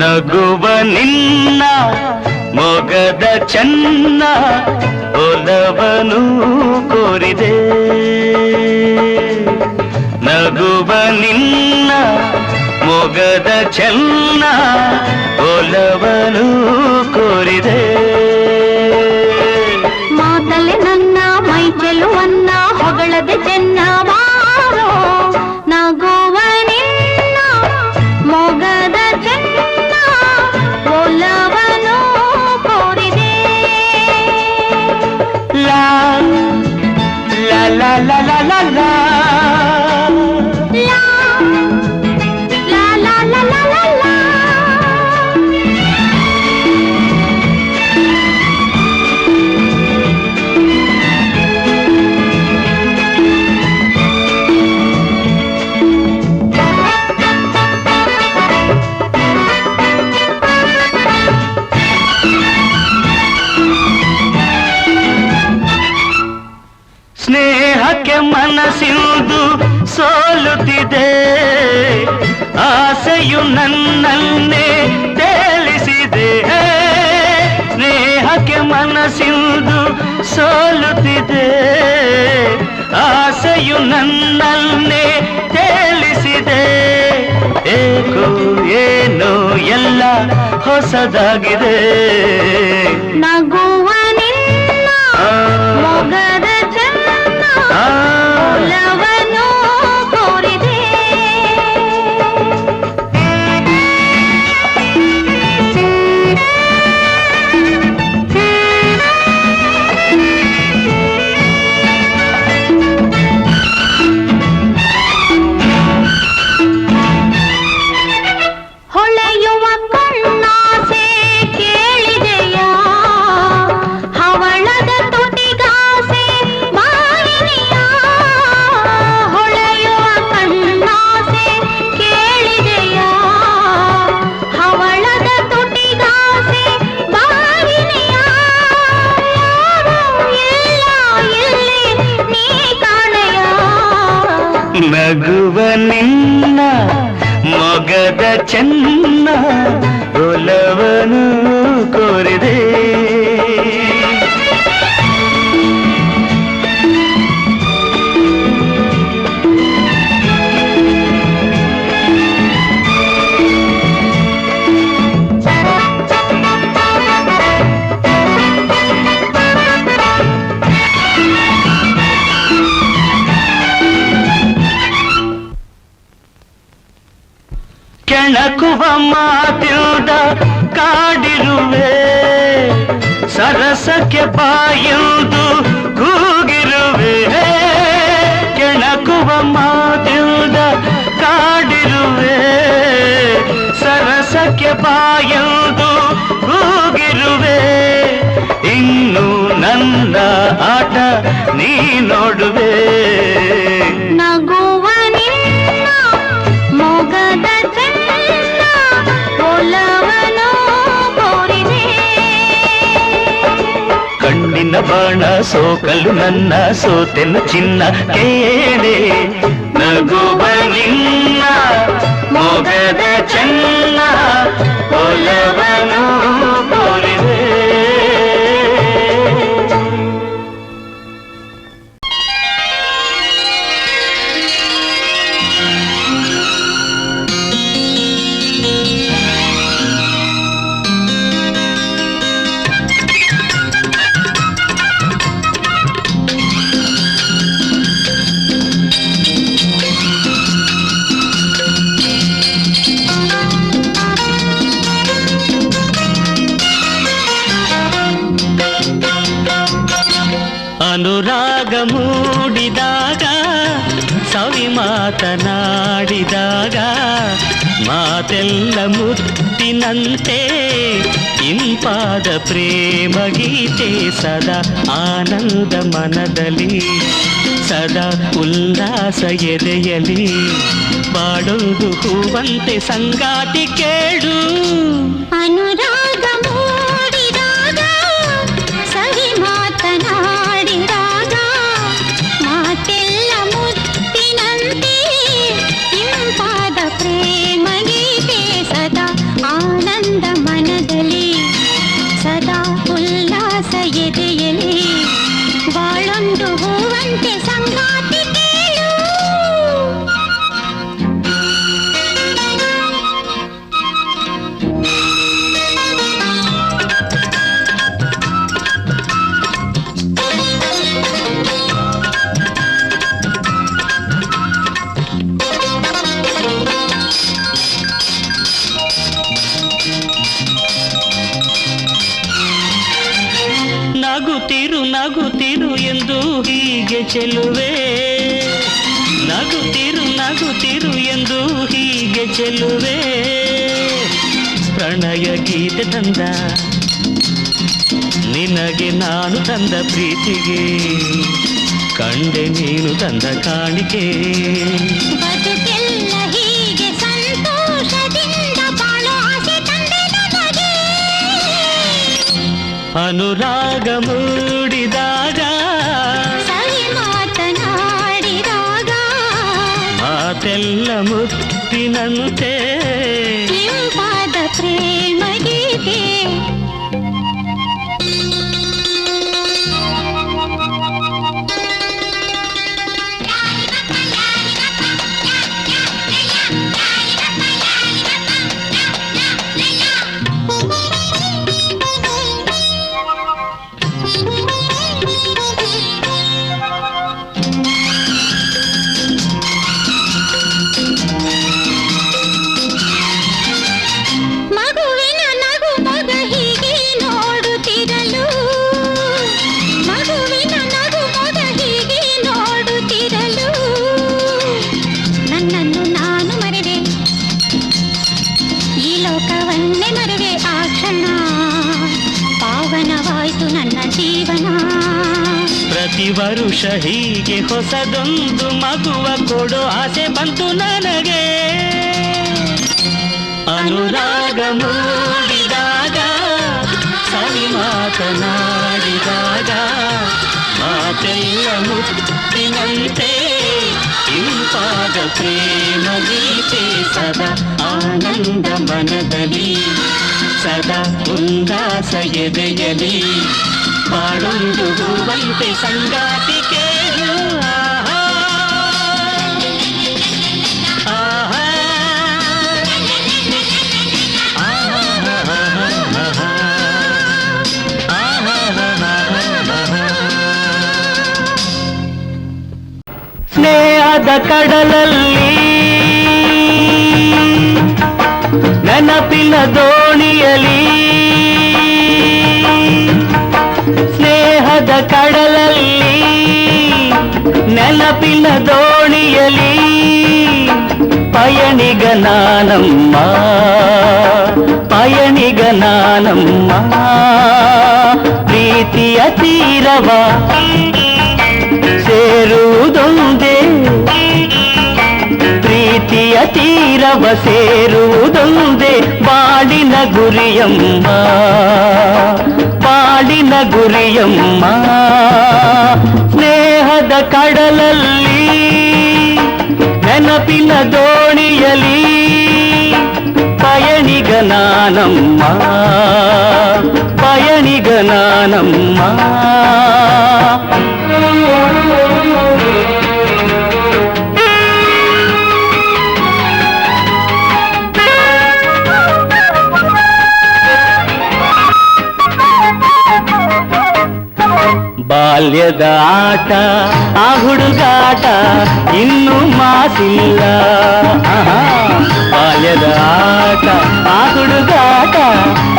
ನಗುವ ನಿನ್ನ ಮೊಗದ ಚೆನ್ನ ಒಲವನು ಕೋರಿದೆ. ನಗುವ ನಿನ್ನ ಮೊಗದ ಚೆನ್ನ ಒಲವನು ಕೋರಿದೆ. ಮಾತಲೆ ನನ್ನ ಮೈ ಚೆಲುವನ್ನ ಹೊಗಳದೆ ಚೆನ್ನವಾರೋ. ನಗುವ ನಿನ್ನ ಮೊಗದ ಚೆನ್ನ ಒಲವನು ಕೋರಿದೆ. ಲಾ ಲಾ ಲಾ ಲಾ ಲಾ ಲಾ ಲಾ ಸ್ನೇಹಕ್ಕೆ ಮನಸ್ಸಿಂದು ಸೋಲುತ್ತಿದೆ. ಆಸೆಯು ನನ್ನನ್ನೇ ತೇಲಿಸಿದೆ. ಸ್ನೇಹಕ್ಕೆ ಮನಸ್ಸಿಂದು ಸೋಲುತ್ತಿದೆ. ಆಸೆಯು ನನ್ನನ್ನೇ ತೇಲಿಸಿದೆ. ಏಕೋ ಏನೋ ಎಲ್ಲ ಹೊಸದಾಗಿದೆ. ನಗುವ ನಿನ್ನ ಮೊಗದ ಒಲವನು ಕೋರಿದೆ. ಹೊಳೆಯುವ ಕಣ್ಣಾಸೆ ಕೇಳಿದೆಯ. ಹವಳದ ತುಟಿಗಾಸೆ ಮಾಲಿನಿಯ. ಹೊಳೆಯುವ ಕಣ್ಣಾಸೆ ಕೇಳಿದೆಯ. ಹವಳದ ತುಟಿಗಾಸೆ ಮಾಲಿನಿಯ. ಇಲ್ಲ ಇಲ್ಲಿ ನೀ ಕಾಣೆಯ. ನಗುವ ನಿನ್ನ ಮೊಗದ ಚೆನ್ನ ಒಲವನು ಕೋರಿದೆ. ಕೆಣಕುವ ಮಾತಿಲ್ದ ಕಾಡಿರುವೆ. ಸರಸಕ್ಕೆ ಬಾಯುವುದು ಕೂಗಿರುವೆ. ಕೆಣಕುವ ಮಾತಿಲ್ದ ಕಾಡಿರುವೆ. ಸರಸಕ್ಕೆ ಬಾಯುವುದು ಕೂಗಿರುವೆ. ಇನ್ನು ನನ್ನ ಆಟ ನೀ ನೋಡುವೆ. ನಗುವ ನಿನ್ನ ಮೊಗದ ಚೆನ್ನ ಒಲವನು ಕೋರಿದೆ. ಕಣ್ಣಿನ ಬಾಣ ಸೋಕಲು ನನ್ನ ಸೋತೆನ ಚಿನ್ನ ಕೇಳೆ. ನಗುವ ನಿನ್ನ ಮೊಗದ ಚೆನ್ನ ಒಲವನು ಕೋರಿದೆ. ಅನುರಾಗ ಮೂಡಿದಾಗ ಸವಿ ಮಾತನಾಡಿದಾಗ ಮಾತೆಲ್ಲ ಮುತ್ತಿನಂತೆ ಇಂಪಾದ ಪ್ರೇಮ ಗೀತೆ ಸದಾ ಆನಂದ ಮನದಲ್ಲಿ ಸದಾ ಉಲ್ಲಾಸ ಎದೆಯಲಿ ಬಾಡೊಂದು ಹೂವಂತೆ ಸಂಗಾತಿ ಕೇಳು. ಅನುರಾಗ ಮೂಡಿದಾಗ ಸವಿ ಮಾತನಾಡಿದಾಗ ಮಾತೆಲ್ಲ ಮುತ್ತಿನಂತೆ ಇಂಪಾದ ಪ್ರೇಮ ಗೀತೆ ಸದಾ ಆನಂದ ಚೆಲುವೆ ನಗುತ್ತಿರು ನಗುತ್ತಿರು ಎಂದು ಹೀಗೆ ಚೆಲುವೆ ಪ್ರಣಯ ಗೀತೆ ತಂದ ನಿನಗೆ ನಾನು ತಂದ ಪ್ರೀತಿಗೆ ಕಂಡೆ ನೀನು ತಂದ ಕಾಣಿಕೆ ಬದುಕೆಲ್ಲ ಹೀಗೆ ಸಂತೋಷದಿಂದ ಬಾಳೋ ಆಸೆ ತಂದೆ ನನಗೆ ಅನುರಾಗ ಮೂಡಿದಾಗ ಸವಿ ಮಾತನಾಡಿದಾಗ ಮಾತೆಲ್ಲ ಮುತ್ತಿನಂತೆ ಇಂಪಾದ ಪ್ರೇಮ ಗೀತೆ ಮಗುವಿನ ನಗು ಮಗ ಹೀಗೆ ನೋಡುತ್ತಿರಲು ಮಗುವಿನ ನಗು ಮಗ ಹೀಗೆ ನೋಡುತ್ತಿರಲು ನನ್ನನ್ನು ನಾನು ಮರೆವೆ ಈ ಲೋಕವನ್ನೇ ಮರೆವೆ ಆ ಕ್ಷಣ ಪಾವನವಾಯಿತು ನನ್ನ ಜೀವನ ಪ್ರತಿ ವರುಷ ಹೀಗೆ ಹೊಸದೊಂದು ಮಗುವ ಕೊಡೋ ಆಸೆ ಬಂತು ನನಗೆ ಅನುರಾಗ ಮೂಡಿದಾಗ ಸವಿ ಮಾತನಾಡಿದಾಗ ಮಾತೆಲ್ಲ ಮುತ್ತಿನಂತೆ ಇಂಪಾದ ಪ್ರೇಮ ಗೀತೆ ಸದಾ ಆನಂದ ಮನದಲ್ಲಿ ಸದಾ ಉಲ್ಲಾಸ ಎದೆಯಲಿ ಪಾಡೊಂದು ಹೂವಂತೆ ಸಂಗಾತಿಕೆ ಸ್ನೇಹದ ಕಡಲಲ್ಲಿ ನೆನಪಿನ ದೋಣಿಯಲಿ ಸ್ನೇಹದ ಕಡಲಲ್ಲಿ ನೆನಪಿನ ದೋಣಿಯಲಿ ಪಯಣಿಗ ನಾನಮ್ಮ ಪಯಣಿಗ ನಾನಮ್ಮ ಪ್ರೀತಿಯ ತೀರವ ಸೇರುವುದೊಂದೇ ಪ್ರೀತಿಯ ತೀರವ ಸೇರುವುದೊಂದೇ ಬಾಳಿನ ಗುರಿಯಮ್ಮ ಬಾಳಿನ ಗುರಿಯಮ್ಮ ಸ್ನೇಹದ ಕಡಲಲ್ಲಿ ನೆನಪಿನ ದೋಣಿಯಲಿ ಪಯಣಿಗ ನಾನಮ್ಮ ಪಯಣಿಗ ನಾನಮ್ಮ ಬಾಲ್ಯದ ಆಟ ಆ ಹುಡುಗಾಟ ಇನ್ನೂ ಮಾಸಿಲ್ಲ ಬಾಲ್ಯದ ಆಟ ಆ ಹುಡುಗಾಟ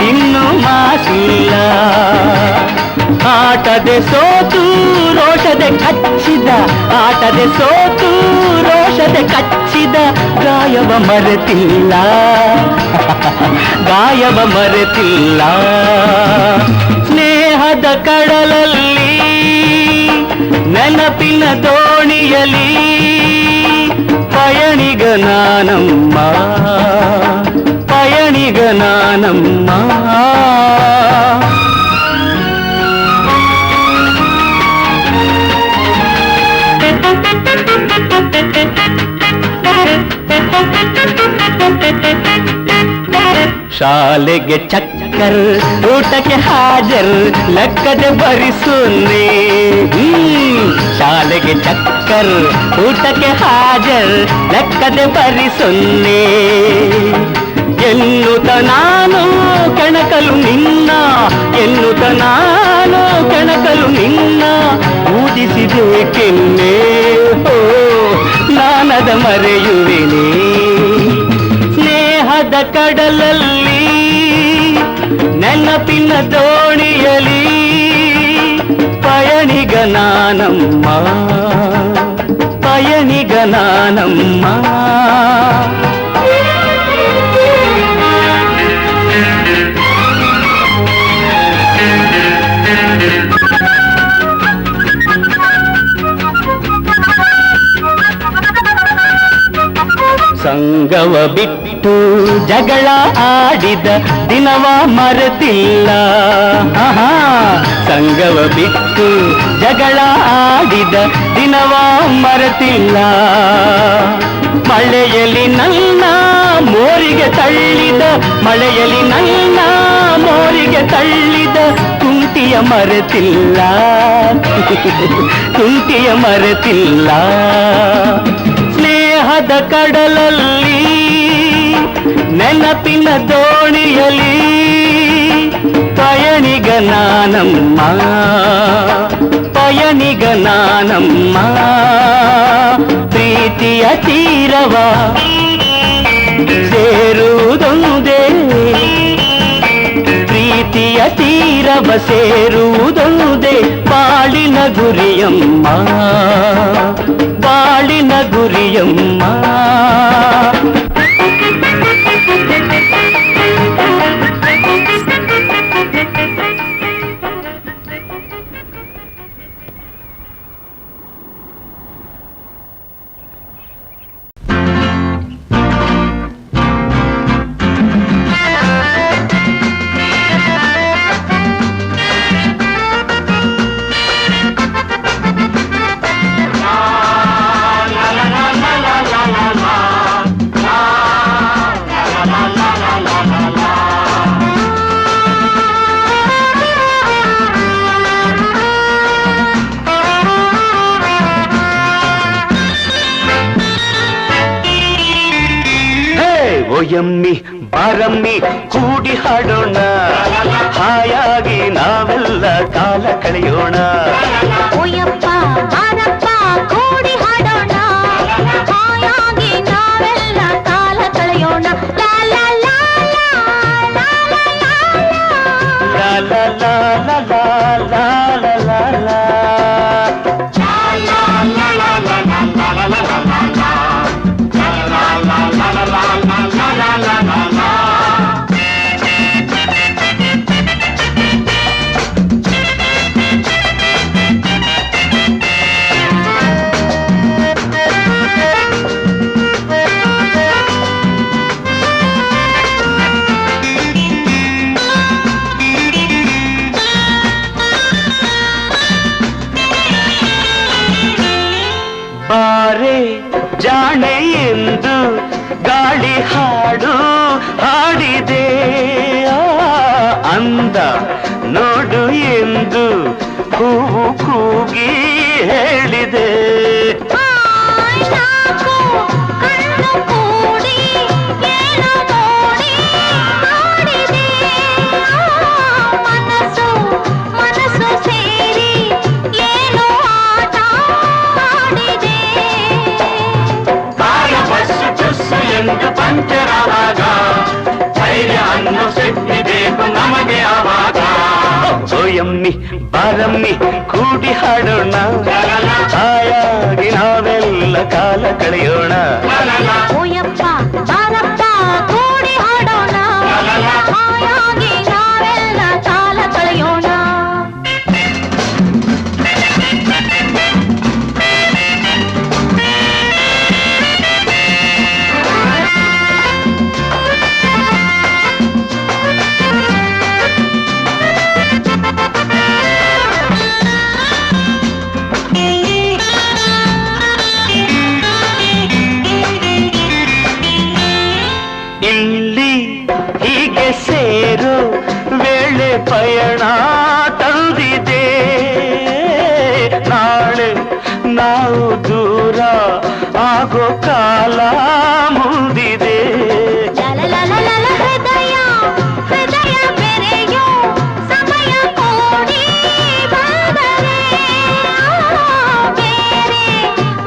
ಇನ್ನೂ ಮಾಸಿಲ್ಲ ಆಟದೆ ಸೋತು ರೋಷದೆ ಕಚ್ಚಿದ ಆಟದೆ ಸೋತು ರೋಷದೆ ಕಚ್ಚಿದ ಗಾಯವ ಮರೆತಿಲ್ಲ ಗಾಯವ ಮರೆತಿಲ್ಲ ಸ್ನೇಹದ ಕಡಲಲ್ಲಿ ನೆನಪಿನ ದೋಣಿಯಲಿ ಪಯಣಿಗ ನಾನಮ್ಮ ಪಯಣಿಗ ನಾನಮ್ಮ ಶಾಲೆಗೆ ಚಕ್ಕರ್ ಊಟಕ್ಕೆ ಹಾಜರ್ ಲೆಕ್ಕದೆ ಭರಿಸುನ್ನಿ ಶಾಲೆಗೆ ಚಕ್ಕರ್ ಊಟಕ್ಕೆ ಹಾಜರ್ ಲೆಕ್ಕದೆ ಭರಿಸುನ್ನಿ ಎನ್ನುತ್ತ ನಾನು ಕೆಣಕಲು ನಿನ್ನ ಎನ್ನುತ್ತ ನಾನು ಕೆಣಕಲು ನಿನ್ನ ಊದಿಸಿದೆ ಕೆನ್ನೆ ಓ ನಾನದ ಮರೆಯುವೆನೆ ಸ್ನೇಹದ ಕಡಲಲ್ಲಿ ನೆನಪಿನ ದೋಣಿಯಲಿ ಪಯಣಿಗ ನಾನಮ್ಮ ನಾನಮ್ಮ. ಸಂಗವ ಬಿಟ್ಟು ಜಗಳ ಆಡಿದ ದಿನವ ಮರೆತಿಲ್ಲ. ಸಂಗವ ಬಿಟ್ಟು ಜಗಳ ಆಡಿದ ದಿನವ ಮರೆತಿಲ್ಲ. ಮಳೆಯಲ್ಲಿ ನನ್ನ ಮೋರಿಗೆ ತಳ್ಳಿದ, ಮಳೆಯಲ್ಲಿ ನನ್ನ ಮೋರಿಗೆ ತಳ್ಳಿದ ತುಂಟಿಯ ಮರೆತಿಲ್ಲ, ತುಂಟಿಯ ಮರೆತಿಲ್ಲ. ಸ್ನೇಹದ ಕಡಲಲ್ಲಿ ನೆನಪಿನ ದೋಣಿಯಲಿ ಪಯಣಿಗ ನಾನಮ್ಮ, ಪಯಣಿಗ ನಾನಮ್ಮ. ಪ್ರೀತಿಯ ತೀರವ ಸೇರುವುದೊಂದೇ, ಪ್ರೀತಿಯ ತೀರವ ಸೇರುವುದೊಂದೇ ಬಾಳಿನ ಗುರಿಯಮ್ಮ, ಬಾಳಿನ ಗುರಿಯಮ್ಮ. ಓಯಮ್ಮಿ ಬಾರಮ್ಮಿ ಕೂಡಿ ಹಾಡೋಣ, ಹಾಯಾಗಿ ನಾವೆಲ್ಲ ಕಾಲ ಕಳೆಯೋಣ. ಓಯಪ್ಪ ಬಾರಪ್ಪ ಕೂಡಿ ಹಾಡೋಣ, ಹಾಯಾಗಿ ನಾವೆಲ್ಲ ಕಾಲ ಕಳೆಯೋಣ. ಲಾ ಲಾ ಲಾ ಲಾ ಲಾ ಲಾ ಲಾ ಲಾ ಲಾ. ಬಾರೆ ಜಾಣೆ ಎಂದು ಗಾಳಿ ಹಾಡು ಹಾಡಿದೆ, ಅಂದ ನೋಡು ಎಂದು ಹೂವು ಕೂಗಿ ಹೇಳಿದೆ. ಪಂಚರಾವಾಗ ಧೈರ್ಯ ಅನ್ನು ಸಿದ್ಧಿಬೇಕು ನಮಗೆ ಆವಾಗ. ಓಯಮ್ಮಿ ಬಾರಮ್ಮಿ ಕೂಡಿ ಹಾಡೋಣ, ಹಾಯಾಗಿ ನಾವೆಲ್ಲ ಕಾಲ ಕಳೆಯೋಣ. ಓಯಪ್ಪ ಬಾರಪ್ಪ ಕೂಡಿ ಹಾಡೋಣ, ಹಾಯಾಗಿ ನಾವೆಲ್ಲ ಕಾಲ ಕಳೆಯೋಣ. ಇಲ್ಲಿ ಹೀಗೆ ಸೇರೋ ವೇಳೆ ಪಯಣ ತಂದಿದೆ, ನಾಳೆ ನಾವು ದೂರ ಆಗೋ ಕಾಲ ಮುಂದಿದೆ. ಹೃದಯ ಹೃದಯ ಬೆರೆಯೋ ಸಮಯ ಕೂಡಿ ಬಂದರೆ ಬೇರೆ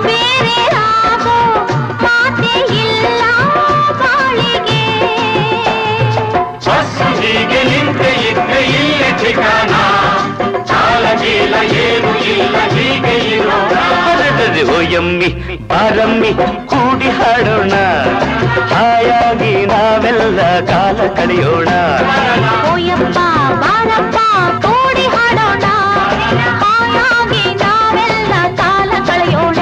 ಬೇರೆ ಆಗೋ ಮಾತೆ ಇಲ್ಲ ಬಾಳಿಗೆ. ಬಸ್ಸು ಹೀಗೆ ನಿಂತೆ ಇದ್ರೆ ಇಲ್ಲಿ ठिकाನ, ಚಾಲಗೀಲ ಏನು ಇಲ್ಲ ಹೀಗೆ ಇರೋಣ. ಓಯಮ್ಮಿ ಬಾರ ರಮ್ಮಿ ಕೂಡಿ ಹಾಡೋಣ, ಹಾಯಾಗಿ ನಾವೆಲ್ಲ ಕಾಲ ಕಳೆಯೋಣ. ಓಯಪ್ಪ ಬಾರಪ್ಪ ಕೂಡಿ ಹಾಡೋಣ, ಹಾಯಾಗಿ ನಾವೆಲ್ಲ ಕಾಲ ಕಳೆಯೋಣ.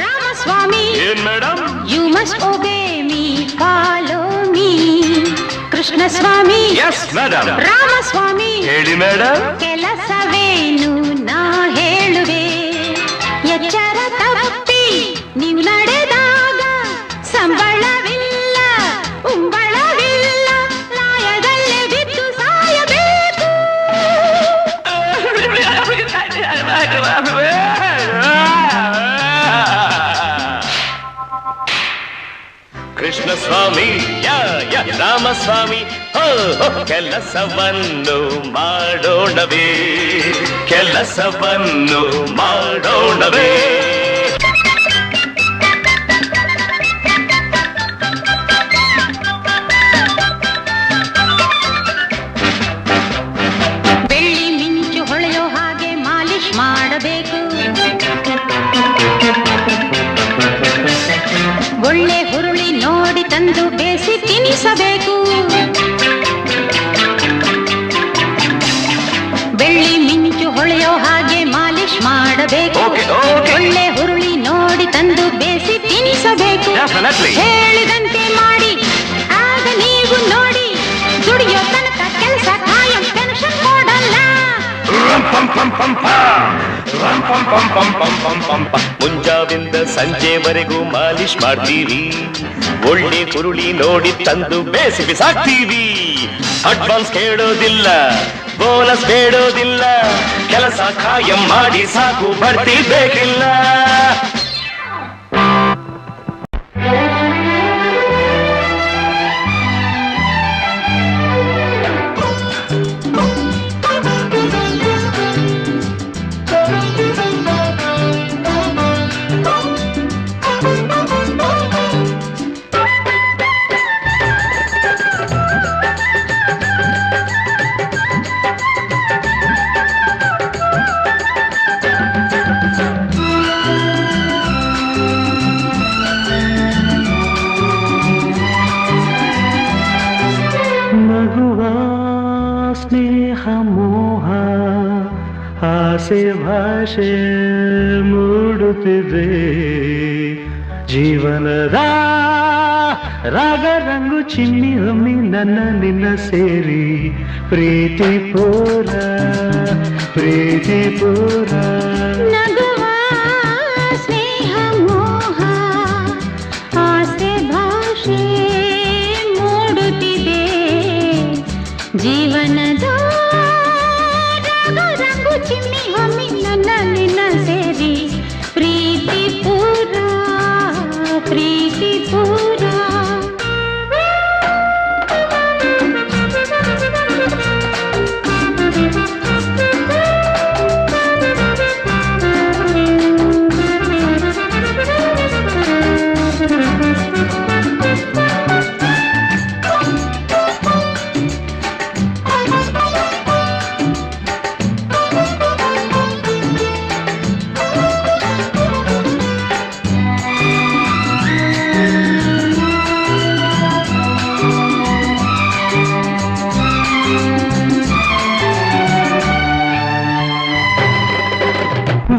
Ramaswamy, ಏನ್ madam? you must obey me, follow me. Krishna Swami, yes madam. Ramaswamy, ಹೇಳಿ ಮೇಡಮ್. ಕೆಲಸವೇನು ನಾ ಹೇಳುವೆ, ಎಚ್ಚರ ತಪ್ಪಿ ನೀವು ನಡೆದಾಗ ಸಂಬಳವಿಲ್ಲ ಉಂಬಳವಿಲ್ಲ, ಲಾಯದಲ್ಲೇ ಬಿದ್ದು ಸಾಯಬೇಕು. ಕೃಷ್ಣ ಸ್ವಾಮಿ ರಾಮಸ್ವಾಮಿ, ಕೆಲಸವನ್ನು ಮಾಡೋಣವೇ, ಕೆಲಸವನ್ನು ಮಾಡೋಣವೇ. ಬೆಳ್ಳಿ ಮಿಂಚು ಹೊಳೆಯೋ ಹಾಗೆ ಮಾಲಿಶ್ ಮಾಡಬೇಕು, ಒಳ್ಳೆ ಹುರುಳಿ ನೋಡಿ ತಂದು ಬೇಸಿ ತಿನ್ನಿಸಬೇಕು. ಬೆಳ್ಳಿ ಮಿಂಚು ಹೊಳೆಯೋ ಹಾಗೆ ಮಾಲಿಶ್ ಮಾಡಬೇಕು, ಒಳ್ಳೆ ಹುರುಳಿ ನೋಡಿ ತಂದು ಬೇಸಿ ತಿನ್ನಿಸಬೇಕು. ಹೇಳಿದಂತೆ ಮಾಡಿ ಆಗ ನೀವು ನೋಡಿ, ದುಡಿಯೋ ತನಕ ಕೆಲಸ ಕಾಯಂ ಟೆನ್ಷನ್ ಕೊಡಲ್ಲ. ಮುಂಜಾವಿಂದ ಸಂಜೆವರೆಗೂ ಮಾಲಿಶ್ ಮಾಡ್ತೀವಿ, ಒಳ್ಳೆ ಕುರುಳಿ ನೋಡಿ ತಂದು ಬೇಸಿ ಬಿಸಾಕ್ತೀವಿ. ಅಡ್ವಾನ್ಸ್ ಕೇಳೋದಿಲ್ಲ, ಬೋನಸ್ ಬೇಡೋದಿಲ್ಲ, ಕೆಲಸ ಕಾಯಂ ಮಾಡಿ ಸಾಕು ಬಡ್ತಿ ಬೇಕಿಲ್ಲ. ಆಸೆ ಭಾಷೆ ಮೂಡುತ್ತಿದೆ, ಜೀವನದ ರಾಗ ರಂಗು ಚಿಮ್ಮಿ ಒಮ್ಮಿ ನನ್ನ ನಿನ್ನ ಸೇರಿ, ಪ್ರೀತಿ ಪೂರ ಪ್ರೀತಿ ಪೂರ. ನಗುವ ಸ್ನೇಹ ಮೋಹ ಆಸೆ ಭಾಷೆ ಮೂಡುತ್ತಿದೆ, ಜೀವನದ ರಂಗು ಚಿಮ್ಮಿ ಒಮ್ಮಿ ನನ್ನ ನಿನ್ನ ಸೇರಿ, ಪ್ರೀತಿ ಪೂರ ಪ್ರೀತಿ ಪೂರ.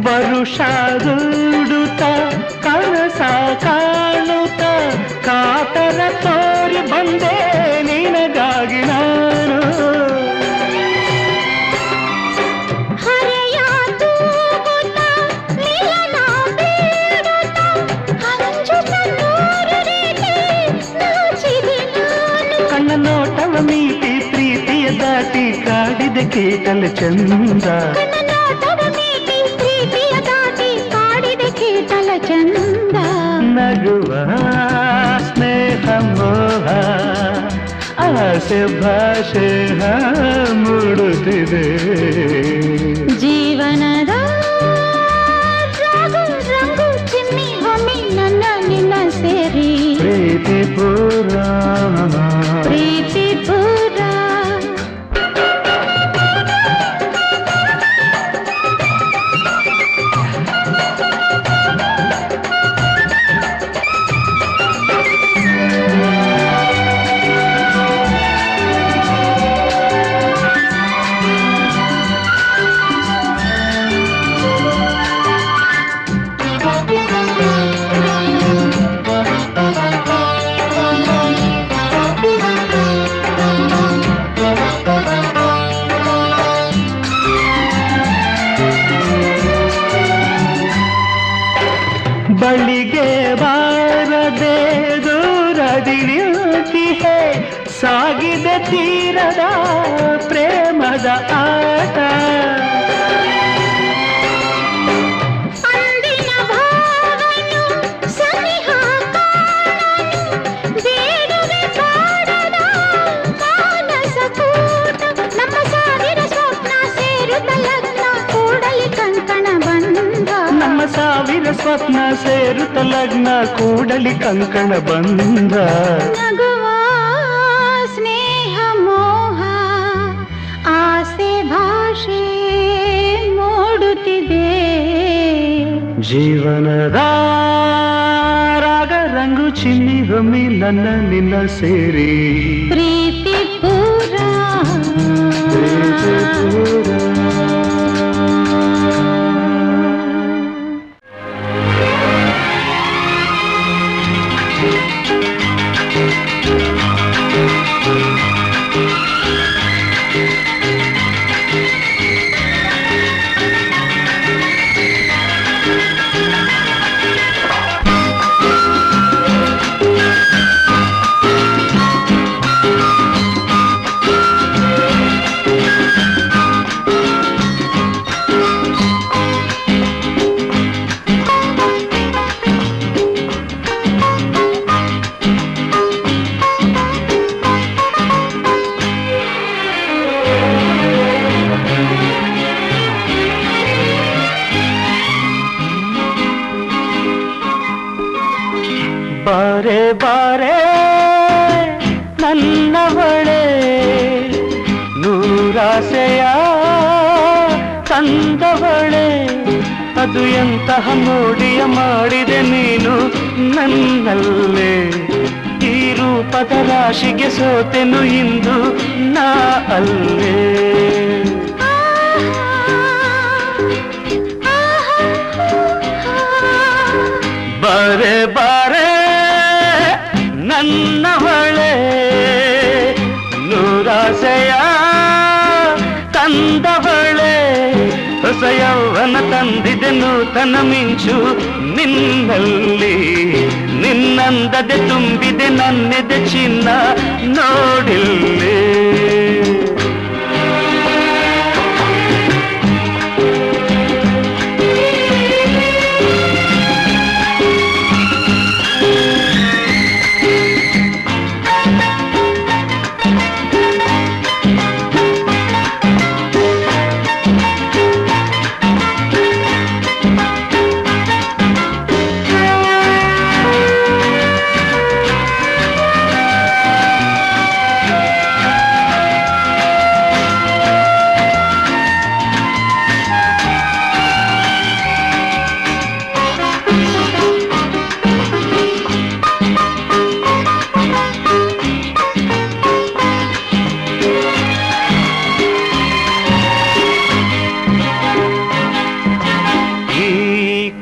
ವರುಷ ದುಡುತ್ತ ಕನಸ ಕಾಣುತ್ತ ಕಾತರ ತೋರಿ ಬಂದೆ ನಿನಗಾಗಿ ನಾನು. ದಾಟಿ ಕಾಡಿದೆ ಕೀಟಲ ಚಂದ ಪ್ರೀತಿಯ ದಾಟಿ ಕಾಡಿದೆ ಕೀಟಲ ಚಂದ ನಗುವ ಸ್ನೇಹ ಮೋಹ ಆಸೆ ಭಾಷೆ ಮೂಡುತ್ತಿದೆ ಜೀವನದ ರಂಗು ರಂಗು ಚಿಮ್ಮಿ ಹೊಮ್ಮಿ ನನ್ನ ನಿನ್ನ ಸೇರಿ ಪ್ರೀತಿ ಪೂರ ಪ್ರೀತಿ ಪೂರ ಬಳಿಗೆ ಬಾರದೆ ದೂರದಿ ನಿಂತಿಹೆ ಸಾಗಿದೆ ತೀರದ ಪ್ರೇಮದ ಆಟ ಅಂದಿನ ಭಾವನು ಸನಿಹ ಕಾಣನು ಬೇಡುವೆ ಕಾಡದ ಮಾನಸ ಕೂಟ ನಮ್ಮ ಸಾವಿರ ಸ್ವಪ್ನ ಸೇರುತ್ತ ಲಗ್ನ ಕೂಡಲಿ ಕಂಕಣ ಬಂದ ನಮ್ಮ ಸಾವಿರ ಸ್ವಪ್ನ ಸೇರುತ್ತ ಲಗ್ನ ಕೂಡಲಿ ಕಂಕಣ ಬಂದ ನಗುವ ಸ್ನೇಹ ಮೋಹ ಆಸೆ ಭಾಷೆ ಮೂಡುತ್ತಿದೆ ಜೀವನದ ರಾಗ ರಂಗು ಚಿನ್ನಿ ಹೊಮ್ಮಿ ನನ್ನ ನಿನ್ನ ಸೇರಿ ಪ್ರೀತಿ ಪೂರ ಪ್ರೀತಿ ಪೂರ ಬಾರೆ ಬಾರೆ ನನ್ನವಳೆ ನೂರಾಸೆಯ ತಂದವಳೆ ಅದು ಎಂತಹ ಮೋಡಿಯ ಮಾಡಿದೆ ನೀನು ನನ್ನಲ್ಲೇ ಈ ರೂಪದ ರಾಶಿಗೆ ಸೋತೆನು ಇಂದು ನಾ ಅಲ್ಲೇ ಬಾರೆ ಬಾರೆ ನನ್ನವಳೆ ನೂರಾಸೆಯ ತಂದವಳೆ ಹೊಸ ಯೌವನ ತಂದಿದೆ ನೂತನ ಮಿಂಚು ನಿನ್ನಲ್ಲಿ ನಿನ್ನಂದದೆ ತುಂಬಿದೆ ನನ್ನೆದೆ ಚಿನ್ನ ನೋಡಿಲ್ಲೇ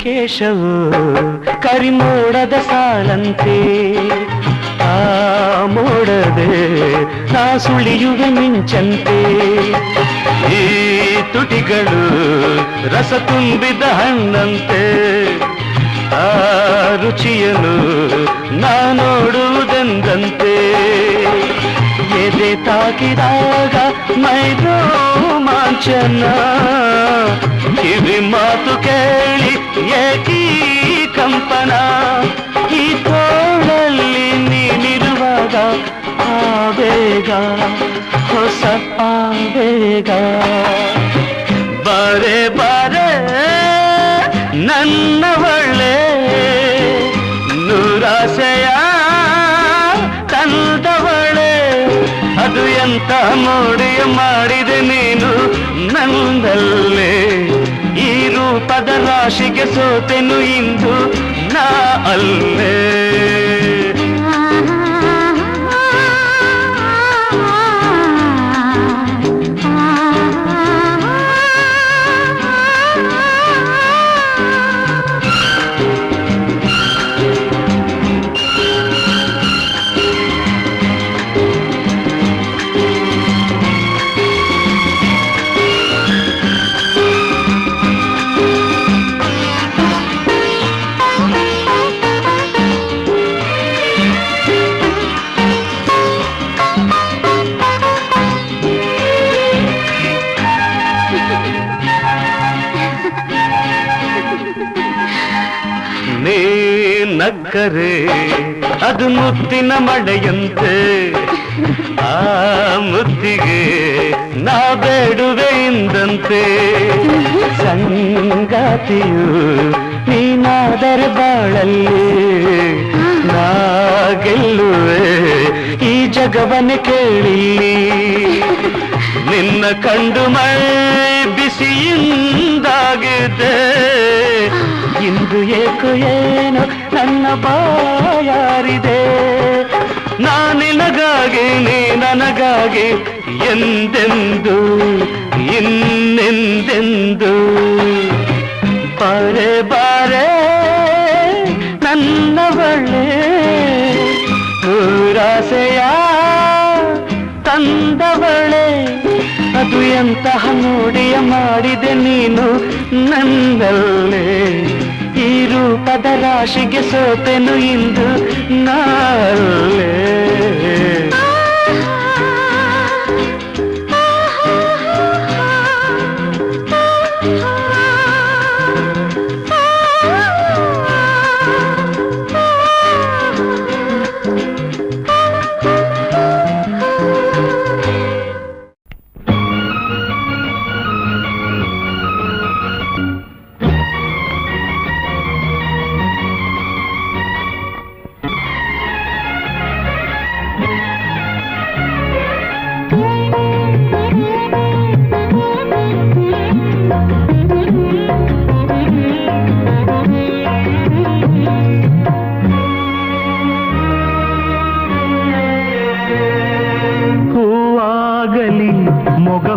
ಕೇಶವು ಕರಿಮೋಡದ ಸಾಲಂತೆ ಆ ಮೋಡದೆ ನಾ ಸುಳಿಯುವೆ ಮಿಂಚಂತೆ ಈ ತುಟಿಗಳು ರಸ ತುಂಬಿದ ಹಣ್ಣಂತೆ ಆ ರುಚಿಯನು ನಾ ನೋಡುವುದೆಂದಂತೆ ಎದೆ ತಾಕಿದಾಗ ಮೈರೋ ಮಾಂಚನ ಕಿವಿ ಮಾತು ಕೇಳಿ ಏಕೀ ಕಂಪನ ಈ ತೋಳಲ್ಲಿ ನೀನಿರುವಾಗ ಆವೇಗ ಹೊಸ ಆವೇಗ ಬಾರೆ ಬಾರೆ ನನ್ನವಳೆ ನೂರಾಸೆಯ ತಂದವಳೆ ಅದು ಎಂತ ಮೋಡಿಯ ಮಾಡಿದೆ ನೀನು ನಂದಲ್ಲೇ ಈ ರೂಪದ ರಾಶಿಗೆ ಸೋತೆನು ಇಂದು ನಾ ಅಲ್ಲೇ ನಕ್ಕರೆ ಅದು ಮುತ್ತಿನ ಮಳೆಯಂತೆ ಆ ಮುತ್ತಿಗೆ ನಾ ಬೇಡುವೆ ಎಂದಂತೆ ಸಂಗಾತಿಯು ನೀನಾದರೆ ಬಾಳಲ್ಲಿ ನಾ ಗೆಲ್ಲುವೆ ಈ ಜಗವನ್ನೇ ಕೇಳಿ ನಿನ್ನ ಕಂಡು ಮೈ ಬಿಸಿಯಿಂದಾಗಿದೆ ಇಂದು ಏಕೋ ಏನೋ ನನ್ನ ಬಾಯಾರಿದೆ ನಾನಿನಗಾಗಿ ನೀ ನನಗಾಗಿ ಎಂದೆಂದು ಇನ್ನೆಂದೆಂದು ಬಾರೆ ಬಾರೆ ನನ್ನವಳೆ ನೂರಾಸೆಯ ತಂದವಳೆ ಅದು ಎಂತಹ ನೋಡಿಯ ಮಾಡಿದೆ ನೀನು ನನ್ನಲ್ಲೇ ಈ ರೂಪದ ರಾಶಿಗೆ ಸೋತೆನು ಇಂದು ನಾಳೆ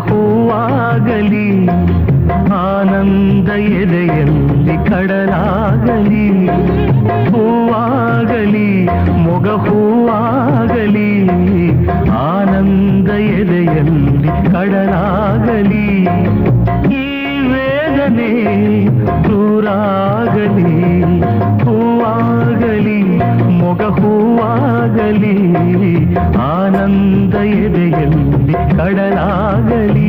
ಹೂವಾಗಲಿ ಆನಂದ ಎದೆಯಲ್ಲಿ ಕಡಲಾಗಲಿ ಹೂವಾಗಲಿ ಮೊಗ ಹೂವಾಗಲಿ ಆನಂದ ಎದೆಯಲ್ಲಿ ಕಡಲಾಗಲಿ ಈ ವೇದನೆ ದೂರಾಗಲಿ ಹೂವಾಗಲಿ ಮೊಗ ಹೂವಾಗಲಿ ಆನಂದ ಎದೆಯಲ್ಲಿ ಕಡಲಾಗಲಿ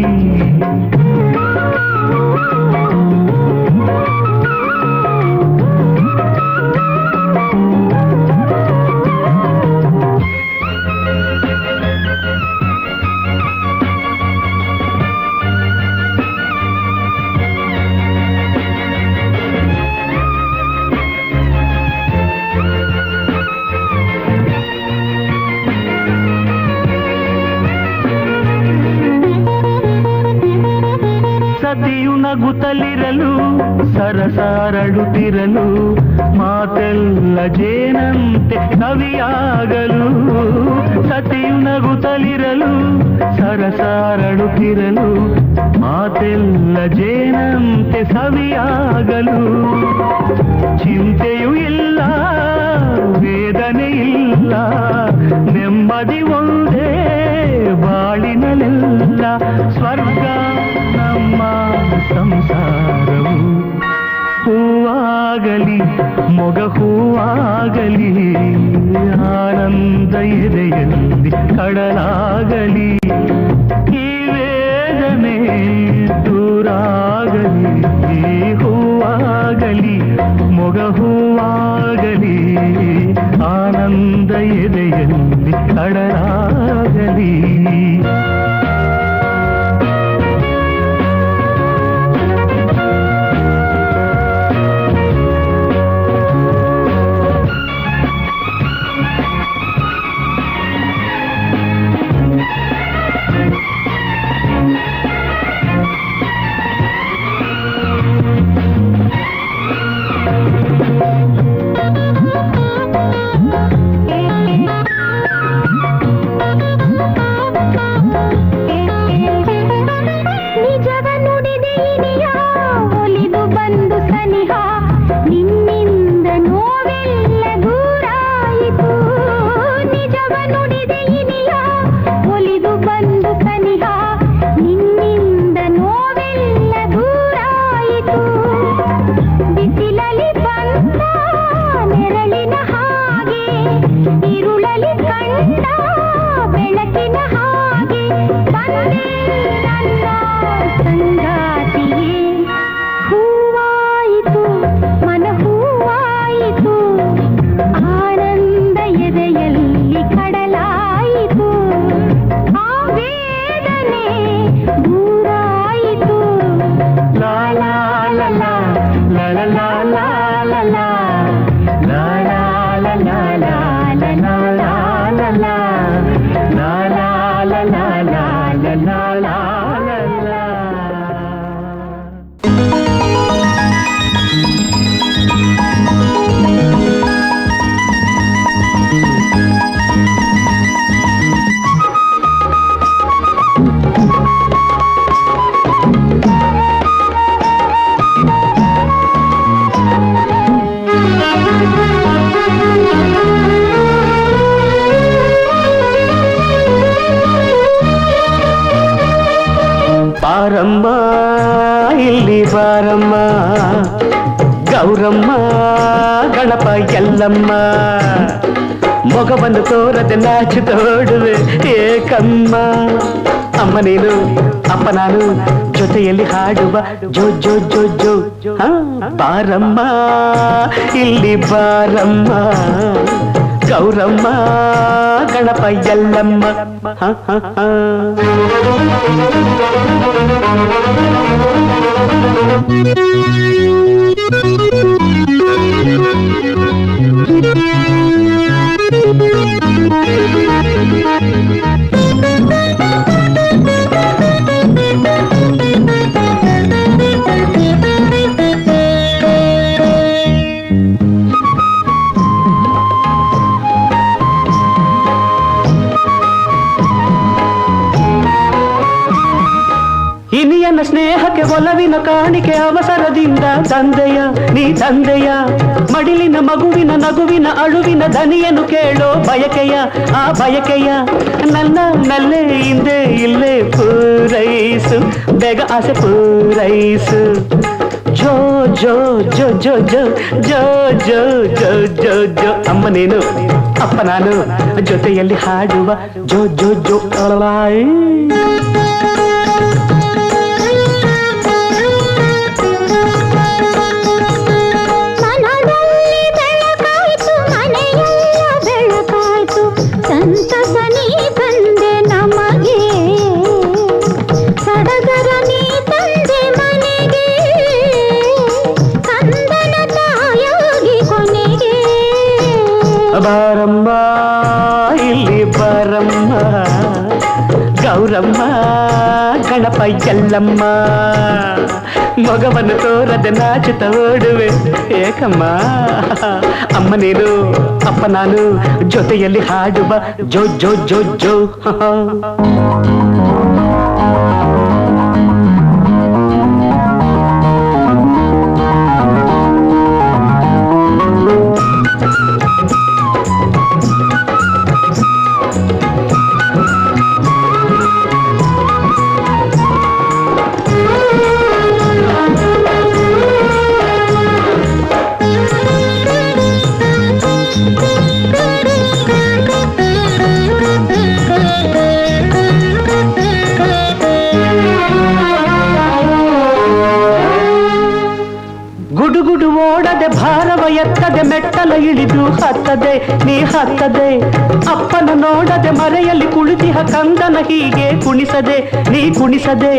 ಸತಿಯು ನಗುತ್ತಲಿರಲು ಸರಸಾರಡುತ್ತಿರಲು ಮಾತೆಲ್ಲ ಜೇನಂತೆ ಕವಿಯಾಗಲು ಸತಿಯು ನಗುತ್ತಲಿರಲು ಸರಸಾರಡುತ್ತಿರಲು ಮಾತೆಲ್ಲ ಜೇನಂತೆ ಸವಿಯಾಗಲು ಚಿಂತೆಯೂ ಇಲ್ಲ ವೇದನೆ ಇಲ್ಲ ನೆಮ್ಮದಿ ಒಂದೇ ಬಾಳಿನಲೆಲ್ಲ ಸ್ವರ್ಗ ನಮ್ಮ ಸಂಸಾರವು ಹೂವಾಗಲಿ ಮೊಗ ಹೂವಾಗಲಿ ಆನಂದ ಎದೆಯಲ್ಲಿ ಕಡಲಾಗಲಿ, ಈ ವೇದನೆ ದೂರಾಗಲಿ, ಹೂವಾಗಲಿ ಮೊಗ ಹೂವಾಗಲಿ, ಆನಂದ ಎದೆಯಲ್ಲಿ ಕಡಲಾಗಲಿ. ಬಾರಮ್ಮ ಇಲ್ಲಿ ಬಾರಮ್ಮ, ಗೌರಮ್ಮ ಗಣಪ ಎಲ್ಲಮ್ಮ, ಮೊಗವನ್ನು ತೋರದೆ ನಾಚು ತೋಡುವೆ ಏಕಮ್ಮ. ಅಮ್ಮ ನೀನು ಅಪ್ಪ ನಾನು ಜೊತೆಯಲ್ಲಿ ಹಾಡುವ ಜೋ ಜೋ ಜೋ ಜೋ. ಬಾರಮ್ಮ ಇಲ್ಲಿ ಬಾರಮ್ಮ, ಗೌರಮ್ಮ ಗಣಪ ಎಲ್ಲಮ್ಮ. ಇನಿಯನ ಸ್ನೇಹಕ್ಕೆ ಒಲವಿನ ಕಾಣಿಕೆ ಅವಸರದಿಂದ ತಂದೆಯ ನೀ ತಂದೆಯ, ಮಡಿಲಿನ ಮಗುವಿನ ನಗುವಿನ ಅಳುವಿನ ದನಿಯನ್ನು ಕೇಳೋ ಬಯಕೆಯ ಆ ಬಯಕೆಯ, ನನ್ನ ನಲ್ಲೇ ಹಿಂದೆ ಇಲ್ಲೇ ಪೂರೈಸು ಬೇಗ ಆಸೆ ಪೂರೈಸು. ಜೋ ಜೋ ಜೋ ಜೋ ಜೋ ಜೋ ಜೋ ಜೋ ಜೋ ಜೋ. ಅಮ್ಮ ನೀನು ಅಪ್ಪ ನಾನು ಜೊತೆಯಲ್ಲಿ ಹಾಡುವ ಜೋ ಜೋ ಜೋ. ಬಾರಮ್ಮ ಇಲ್ಲಿ ಬಾರಮ್ಮ, ಗೌರಮ್ಮ ಗಣಪ ಎಲ್ಲಮ್ಮ, ಮಗವನ್ನು ತೋರದೆ ನಾಚುತ್ತ ಓಡುವೆ ಏಕಮ್ಮ. ಅಮ್ಮ ನೀನು ಅಪ್ಪ ನಾನು ಜೊತೆಯಲ್ಲಿ ಹಾಡುವ ಜೋ ಜೋ ಜೋ ಜೋ. ಎತ್ತದೆ ಮೆಟ್ಟಲ ಇಳಿದು ಹತ್ತದೆ ನೀ ಹತ್ತದೆ ಅಪ್ಪನ ನೋಡದೆ ಮರೆಯಲ್ಲಿ ಕುಳಿತಿಹ ಕಂದನ ಹೀಗೆ ಕುಣಿಸದೆ ನೀ ಕುಣಿಸದೆ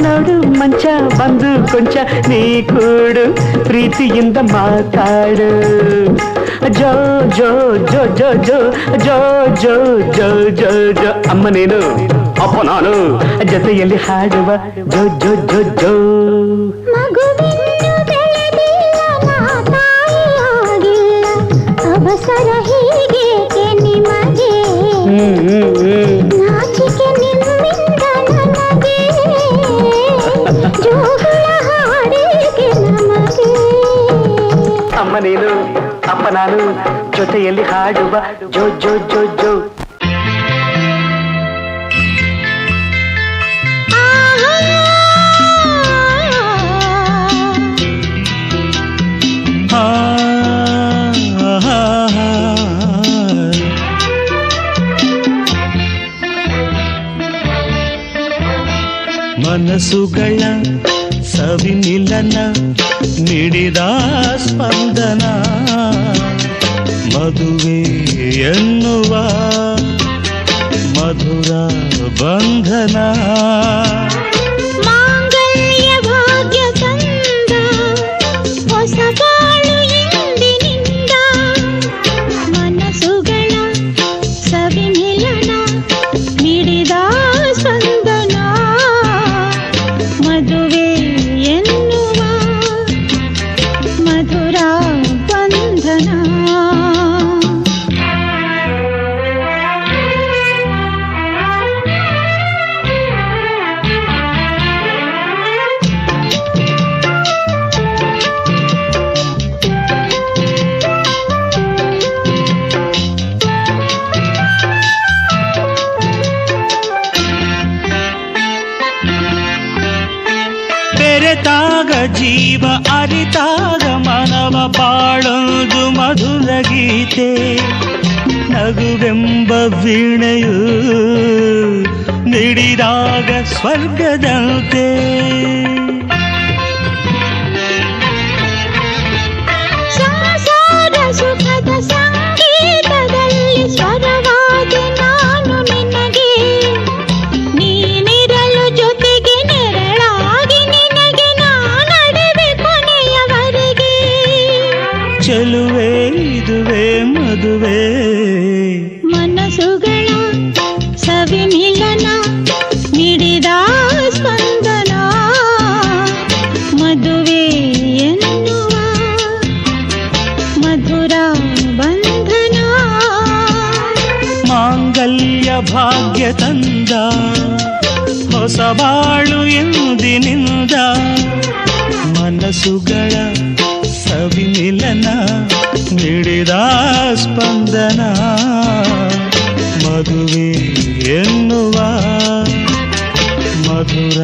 ನೋಡು ಮಂಚ ಬಂದು ಕೊಂಚ ನೀ ಕೂಡು ಪ್ರೀತಿಯಿಂದ ಮಾತಾಡು ಜೋ ಜೋ ಜೋ ಜೋ ಜೋ ಜೋ ಜೋ ಜೋ ಜೋ ಜೋ ಅಮ್ಮ ನೀನು ಅಪ್ಪ ನಾನು ಜೊತೆಯಲ್ಲಿ ಹಾಡುವ ಜೋ ಜೋ ಜೋ ಜೋ ಅವಸರ ಹೀಗೇಕೆ ನಿಮಗೆ ನಾಚಿಕೆ ನಿಮ್ಮಿಂದ ನನಗೆ ಜೋಗುಳ ಹಾಡೇಕೆ ನಮಗೆ ಅಮ್ಮ ನೀನು ಅಪ್ಪ ನಾನು ಜೊತೆಯಲ್ಲಿ ಹಾಡುವ ಜೋ ಜೋ ಜೋ ಜೋ ಮನಸ್ಸುಗಳ ಸವಿಮಿಲನ ನೀಡಿದ ಸ್ಪಂದನ ಮದುವೆ ಎನ್ನುವ ಮಧುರ ಬಂಧನ ಮಾಂಗಲ್ಯ ಭಾಗ್ಯ ತಂದ ಹೊಸ ಬಾಳು ಎಂದಿನಿಂದ ಮನಸ್ಸುಗಳ ಸವಿಮಿಲನ ನೀಡಿದ ಸ್ಪಂದನ ಮದುವೆ ಎನ್ನುವ ಮಧುರ ಬಂಧನ ಬೆರೆತಾಗ ಜೀವ ಅರಿತಾಗ ಮನವ ಬಾಳೊಂದು ಮಧುರ ಗೀತೆ ನಗುವೆಂಬ ವೀಣೆಯು ಮಿಡಿದಾಗ ಸ್ವರ್ಗದಂತೆ ಸಂಸಾರ ಸುಖದ ಸಂಗೀತದಲ್ಲಿ ಸ್ವರವಾದೆ ನಾನು ನಿನಗೆ ನೀನಿರಲು ಜೊತೆಗೆ ನೆರಳಾಗಿ ನಿನಗೆ ನಾನಡುವೆ ಕೊನೆಯವರೆಗೆ ಚೆಲುವೆ ಇದುವೆ ಮದುವೆ ಮನಸ್ಸುಗಳ ಸವಿಮಿಲನ ನೀಡಿದ ಸ್ಪಂದನ ಮದುವೆ ಎನ್ನುವ ಮಧುರ ಬಂಧನ ಮಾಂಗಲ್ಯ ಭಾಗ್ಯ ತಂದ ಹೊಸ ಬಾಳು ಎಂದಿನಿಂದ ಮನಸ್ಸುಗಳ ಸವಿಮಿಲನ ನೀಡಿದ ಸ್ಪಂದನ ಮದುವೆ ಎನ್ನುವ ಮಧುರ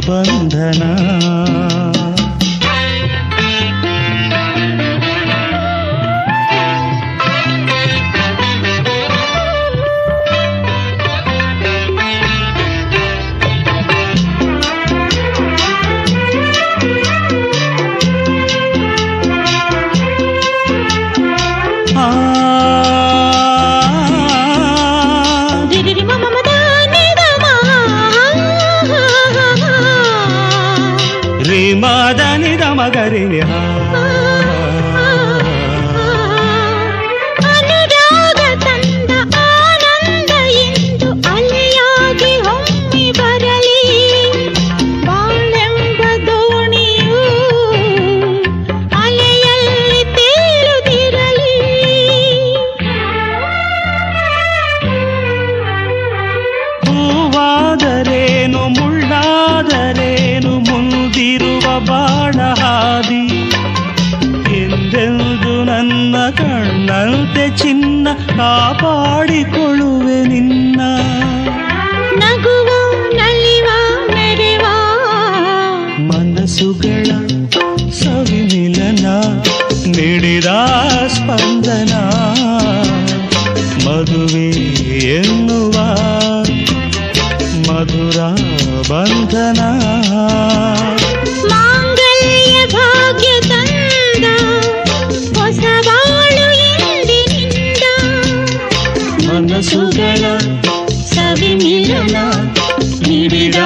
ಬಂಧನ ಮಗರಿ ಅನುರಾಗ ತಂದ ಆನಂದ ಎಂದು ಅಲೆಯಾಗಿ ಹೊಮ್ಮಿ ಬರಲಿ ಬಾಳೆಂಬ ದೋಣಿಯು ಅಲೆಯಲ್ಲಿ ತೇಲುತ್ತಿರಲಿ ಹೂವಾದರೇನು ಮುಳ್ಳಾದರೇನು ಮುಂದಿರುವ ಬಾಣ ಹಾದಿ ಎಂದೆಂದು ನನ್ನ ಕಣ್ಣಂತೆ ಚಿನ್ನ ಕಾಪಾಡಿಕೊಳ್ಳುವೆ ನಿನ್ನ ನಗುವ ನಲಿವ ಮೆರೆವ ಮನಸ್ಸುಗಳ ಸವಿಮಿಲನ ನೀಡಿದ ಸ್ಪಂದನ ಮದುವೆ ಎನ್ನುವ ಮಧುರ ಬಂಧನ ಮಾಂಗಲ್ಯ ಭಾಗ್ಯ ತಂದ ಹೊಸ ಮಾತುಗಳ ಸವಿ ಮಿಲನ ನೀಡಿದ